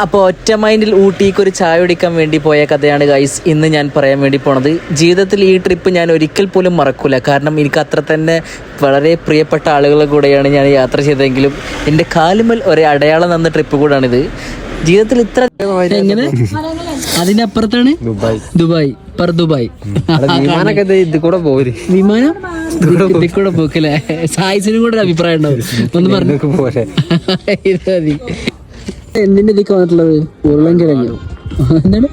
അപ്പോൾ ഒറ്റ മൈൻഡിൽ ഊട്ടിക്ക് ഒരു ചായ കുടിക്കാൻ വേണ്ടി പോയ കഥയാണ് ഗൈസ് ഇന്ന് ഞാൻ പറയാൻ വേണ്ടി പോണത്. ജീവിതത്തിൽ ഈ ട്രിപ്പ് ഞാൻ ഒരിക്കൽ പോലും മറക്കൂല. കാരണം എനിക്ക് അത്ര തന്നെ വളരെ പ്രിയപ്പെട്ട ആളുകളുടെ കൂടെയാണ് ഞാൻ യാത്ര ചെയ്തതെങ്കിലും എൻ്റെ കാലുമൽ ഒരു അടയാളം തന്ന ട്രിപ്പ് കൂടാണിത്. ജീവിതത്തിൽ ഇത്ര എങ്ങനെ അതിനപ്പുറത്താണ് ദുബായ് ദുബായ് വിമാനം ഇതിൽ കൂടെ പോക്കല്ലേ. സായിസിനും കൂടെ ഒരു അഭിപ്രായം ഉണ്ടാവും. ഒന്ന് പറഞ്ഞു എന്തിന്റെ ഇതിക്ക് വന്നിട്ടുള്ളത്? ഉരുളൻകിഴങ്ങ്. എന്താണ്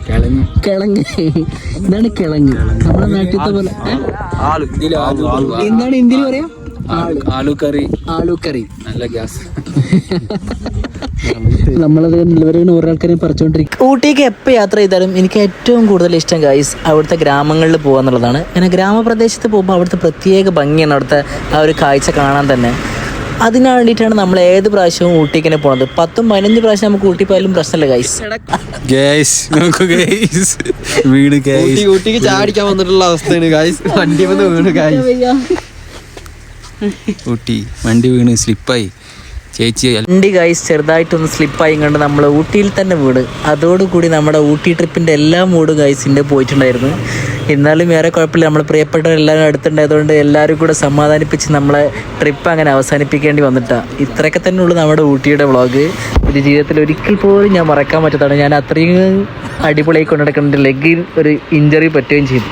കിഴങ്ങ്? എന്താണ് കിഴങ്ങ്? നമ്മുടെ നാട്ടിലത്തെ പോലെ എന്താണ് ഹിന്ദിയിൽ പറയാ? ആലൂക്കറി. നല്ല ഗ്യാസ്. നമ്മളത് നിലവരെയാണ് ഒരാൾക്കാരെ പറിച്ചുകൊണ്ടിരിക്കും. ഊട്ടിക്ക് എപ്പോൾ യാത്ര ചെയ്താലും എനിക്ക് ഏറ്റവും കൂടുതൽ ഇഷ്ടം ഗൈസ് അവിടുത്തെ ഗ്രാമങ്ങളിൽ പോകുക എന്നുള്ളതാണ്. അങ്ങനെ ഗ്രാമപ്രദേശത്ത് പോകുമ്പോൾ അവിടുത്തെ പ്രത്യേക ഭംഗിയാണ് അവിടുത്തെ ആ ഒരു കാഴ്ച കാണാൻ തന്നെ. അതിനു വേണ്ടിയിട്ടാണ് നമ്മൾ ഏത് പ്രാവശ്യവും ഊട്ടിക്ക് പോകുന്നത്. 10-15 പ്രാവശ്യം നമുക്ക് ഊട്ടി പോയാലും പ്രശ്നമില്ല ഗൈസ്. ഊട്ടിക്ക് ചാടിക്കാൻ വന്നിട്ടുള്ള അവസ്ഥയാണ് ഗൈസ്. വണ്ടി വന്ന് വീണ് ഗൈസ്. ഊട്ടി വണ്ടി വീണ് സ്ലിപ്പായി ചേച്ചി വണ്ടി ഗൈസ് ചെറുതായിട്ടൊന്ന് സ്ലിപ്പായി കണ്ട് നമ്മൾ ഊട്ടിയിൽ തന്നെ വീട്. അതോടുകൂടി നമ്മുടെ ഊട്ടി ട്രിപ്പിൻ്റെ എല്ലാ മൂഡും ഗൈസിൻ്റെ പോയിട്ടുണ്ടായിരുന്നു. എന്നാലും വേറെ കുഴപ്പമില്ല, നമ്മൾ പ്രിയപ്പെട്ടവരെല്ലാവരും അടുത്തുണ്ടായതുകൊണ്ട് എല്ലാവരും കൂടെ സമാധാനിപ്പിച്ച് നമ്മളെ ട്രിപ്പ് അങ്ങനെ അവസാനിപ്പിക്കേണ്ടി വന്നിട്ടാണ്. ഇത്രയൊക്കെ തന്നെ ഉള്ളൂ നമ്മുടെ ഊട്ടിയുടെ വ്ളോഗ്. ഇത് ജീവിതത്തിൽ ഒരിക്കൽ പോലും ഞാൻ മറക്കാൻ പറ്റാത്തതാണ്. ഞാൻ അത്രയും അടിപൊളിയായി കൊണ്ടു നടക്കുന്നുണ്ട്. ലെഗിൽ ഒരു ഇഞ്ചറി പറ്റുകയും ചെയ്തു.